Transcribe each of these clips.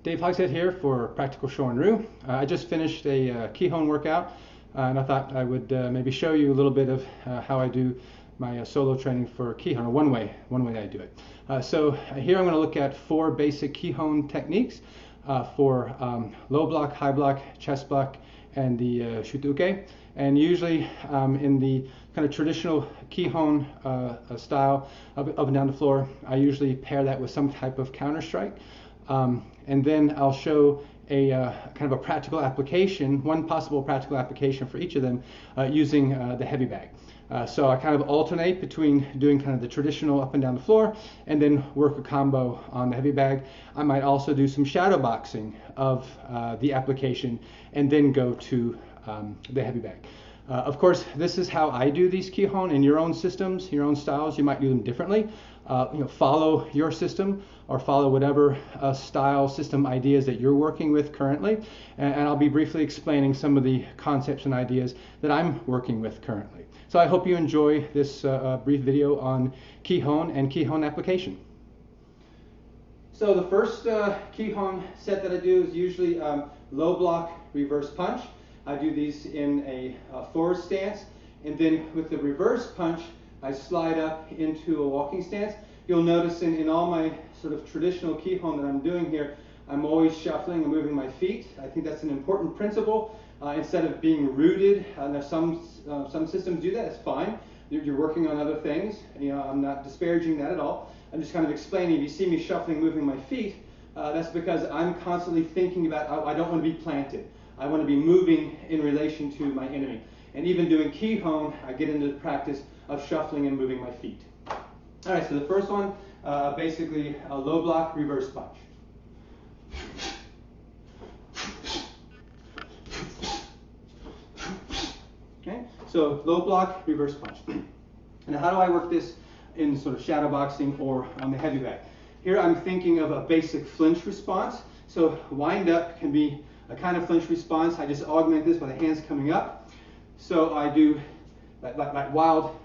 Dave Hogshead here for Practical Shorin-ryu. I just finished a Kihon workout and I thought I would maybe show you a little bit of how I do my solo training for Kihon, or one way that I do it. So here I'm going to look at 4 basic Kihon techniques for low block, high block, chest block, and the shuto. And usually in the kind of traditional Kihon style up and down the floor, I usually pair that with some type of counter strike. And then I'll show a kind of a practical application, one possible practical application for each of them using the heavy bag. So I kind of alternate between doing kind of the traditional up and down the floor and then work a combo on the heavy bag. I might also do some shadow boxing of the application and then go to the heavy bag. Of course, this is how I do these Kihon. In your own systems, your own styles, you might do them differently. Follow your system or follow whatever style system ideas that you're working with currently. And I'll be briefly explaining some of the concepts and ideas that I'm working with currently. So I hope you enjoy this brief video on Kihon and Kihon application. So the first Kihon set that I do is usually low block reverse punch. I do these in a forward stance, and then with the reverse punch, I slide up into a walking stance. You'll notice in all my sort of traditional Kihon that I'm doing here, I'm always shuffling and moving my feet. I think that's an important principle. Instead of being rooted, now some systems do that, it's fine. You're working on other things. I'm not disparaging that at all. I'm just kind of explaining, if you see me shuffling, moving my feet, that's because I'm constantly thinking about, I don't want to be planted. I want to be moving in relation to my enemy. And even doing Kihon, I get into the practice of shuffling and moving my feet. All right, so the first one, basically a low block reverse punch. Okay, so low block reverse punch. And how do I work this in sort of shadow boxing or on the heavy bag? Here I'm thinking of a basic flinch response. So wind up can be a kind of flinch response. I just augment this by the hands coming up. So I do like wild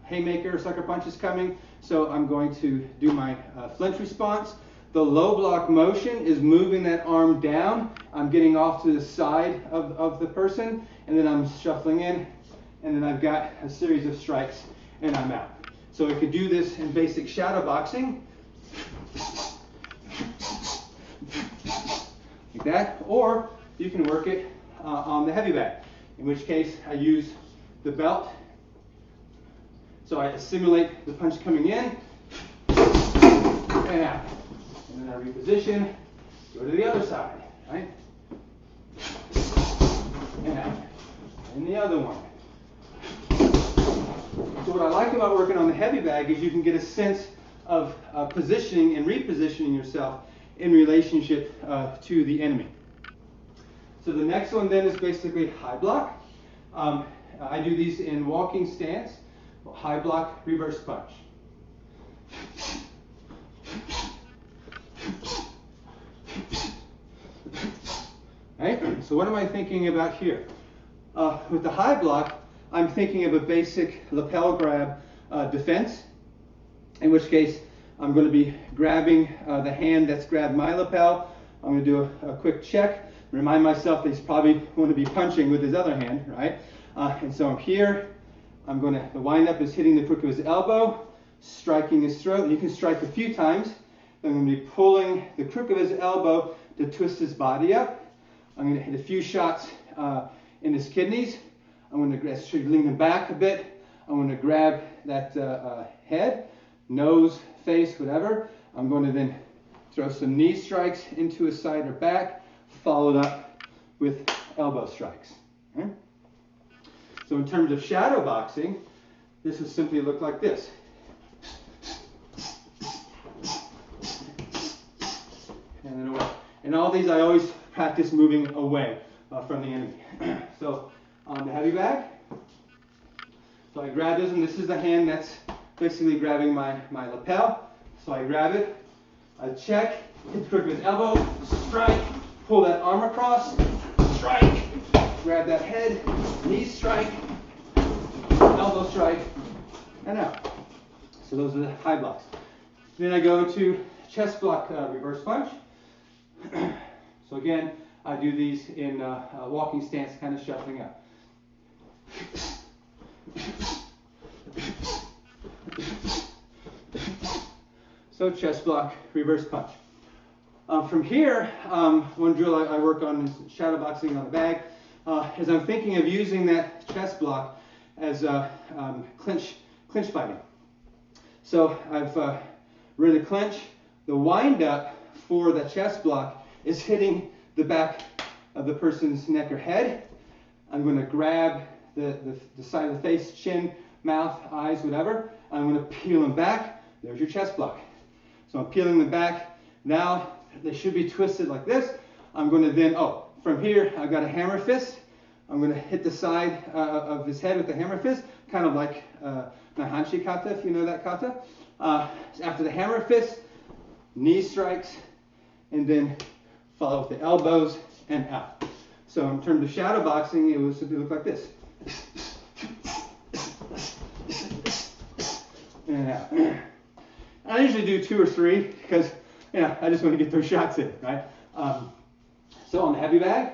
haymaker, sucker punch is coming. So I'm going to do my flinch response. The low block motion is moving that arm down. I'm getting off to the side of the person, and then I'm shuffling in, and then I've got a series of strikes, and I'm out. So I could do this in basic shadow boxing, like that, or you can work it on the heavy bag, in which case I use the belt. So I simulate the punch coming in and out. And then I reposition, go to the other side, right? And out. And the other one. So what I like about working on the heavy bag is you can get a sense of positioning and repositioning yourself in relationship to the enemy. So the next one then is basically high block. I do these in walking stance, high block reverse punch. Right? So what am I thinking about here? With the high block, I'm thinking of a basic lapel grab defense, in which case I'm going to be grabbing the hand that's grabbed my lapel. I'm going to do a quick check, remind myself that he's probably going to be punching with his other hand, right? And so I'm here. I'm going to, the wind up is hitting the crook of his elbow, striking his throat. You can strike a few times. I'm going to be pulling the crook of his elbow to twist his body up. I'm going to hit a few shots in his kidneys. I'm going to lean him back a bit. I'm going to grab that head, nose, face, whatever. I'm going to then throw some knee strikes into his side or back, followed up with elbow strikes. Okay? So in terms of shadow boxing, this would simply look like this. And then away. And all these I always practice moving away from the enemy. So on the heavy bag, so I grab this, and this is the hand that's basically grabbing my lapel. So I grab it, I check, hit the crook of his elbow, strike, pull that arm across, strike, grab that head, knee strike, elbow strike, and out. So those are the high blocks. Then I go to chest block reverse punch. So again, I do these in walking stance, kind of shuffling out. So chest block, reverse punch. From here, one drill I work on is shadow boxing on the bag. As I'm thinking of using that chest block as clinch fighting. So I've written a clinch. The wind up for the chest block is hitting the back of the person's neck or head. I'm going to grab the side of the face, chin, mouth, eyes, whatever. I'm going to peel them back. There's your chest block. So I'm peeling them back. Now they should be twisted like this. I'm going to then, from here I've got a hammer fist. I'm going to hit the side of his head with the hammer fist, kind of like Nahanshi kata, if you know that kata. After the hammer fist, knee strikes, and then follow with the elbows and out. So in terms of shadow boxing, it would simply look like this. And out. I usually do 2 or 3 because I just want to get those shots in, right? So on the heavy bag,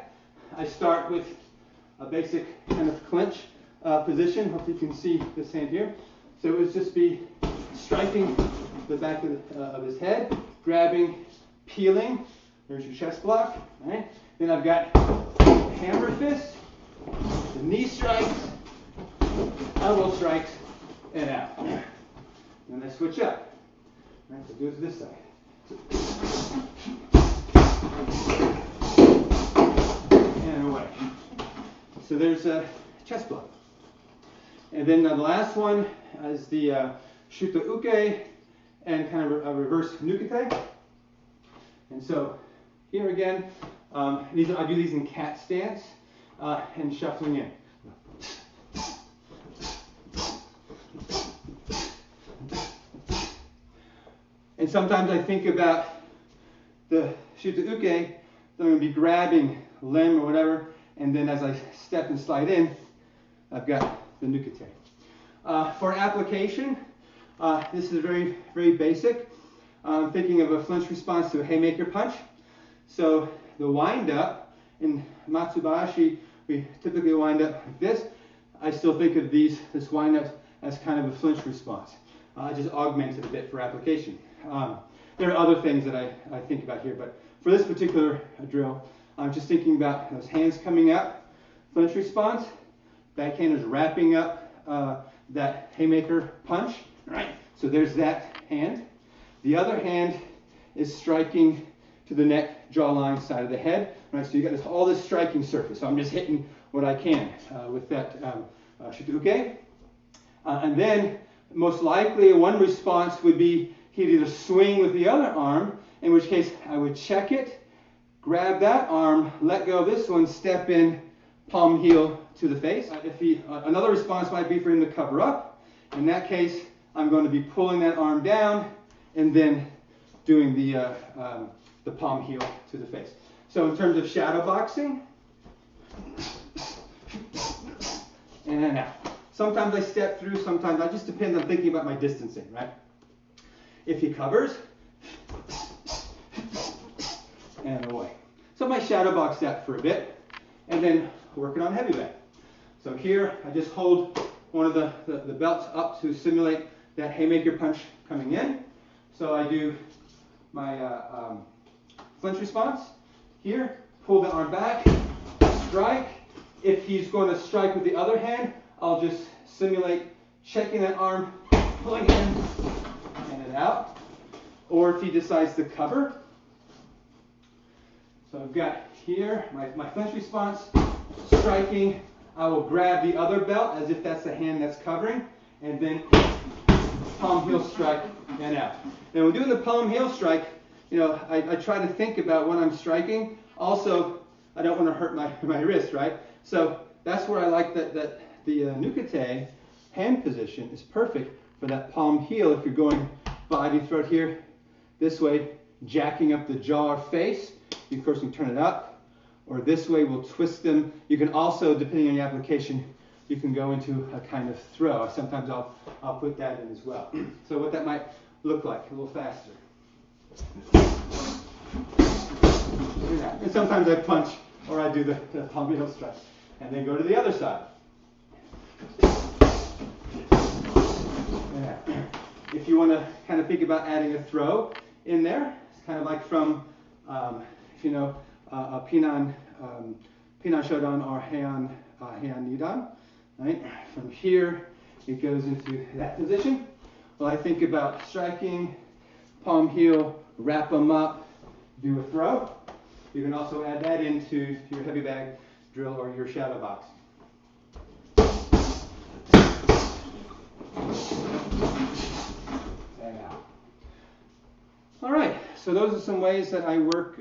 I start with a basic kind of clinch position. Hope you can see this hand here. So it would just be striking the back of his head, grabbing, peeling. There's your chest block, right? Then I've got hammer fist, the knee strikes, elbow strikes, and out. Then I switch up. Right, so do it to this side. And away. So there's a chest block. And then the last one is the shuto uke and kind of a reverse nukete. And so here again, I do these in cat stance and shuffling in. And sometimes I think about the shuto uke, that I'm going to be grabbing limb or whatever, and then as I step and slide in, I've got the nukete. For application, this is very, very basic. I'm thinking of a flinch response to a haymaker punch. So the wind up, in Matsubashi, we typically wind up like this. I still think of this wind up as kind of a flinch response. I just augment it a bit for application. There are other things that I think about here, but for this particular drill, I'm just thinking about those hands coming up, flinch response, backhand is wrapping up that haymaker punch, right? So there's that hand. The other hand is striking to the neck, jawline, side of the head, right? So you got all this striking surface. So I'm just hitting what I can with that shuto uke. And then most likely one response would be he'd either swing with the other arm, in which case I would check it, grab that arm, let go of this one, step in, palm heel to the face. Another response might be for him to cover up. In that case, I'm going to be pulling that arm down and then doing the palm heel to the face. So in terms of shadow boxing, and out. Sometimes I step through, sometimes I just depends on thinking about my distancing, right? If he covers, and away. So I might shadow box that for a bit, and then working on heavy bag. So here I just hold one of the belts up to simulate that haymaker punch coming in. So I do my flinch response. Here, pull the arm back, strike. If he's going to strike with the other hand, I'll just simulate checking that arm, pulling in, and it out. Or if he decides to cover. So I've got here my flinch response, striking. I will grab the other belt as if that's the hand that's covering, and then palm heel strike and out. Now when doing the palm heel strike, I try to think about when I'm striking. Also, I don't want to hurt my wrist, right? So that's where I like that the nukete hand position is perfect for that palm heel. If you're going body throat here this way, jacking up the jaw or face, you of course can turn it up, or this way we'll twist them. You can also, depending on your application, you can go into a kind of throw. Sometimes I'll put that in as well. So what that might look like, a little faster. And sometimes I punch or I do the palm heel strike. And then go to the other side. Yeah. If you want to kind of think about adding a throw in there, it's kind of like from, if you know, a Pinan Shodan or Heian Nidan, right? From here, it goes into that position. Well, I think about striking, palm heel, wrap them up, do a throw. You can also add that into your heavy bag drill or your shadow box. And out. All right, so those are some ways that I work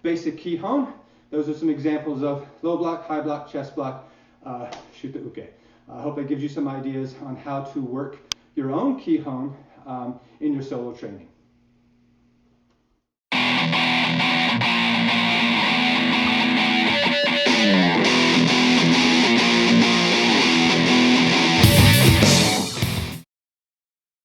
basic Kihon. Those are some examples of low block, high block, chest block, shuto uke. I hope that gives you some ideas on how to work your own Kihon in your solo training.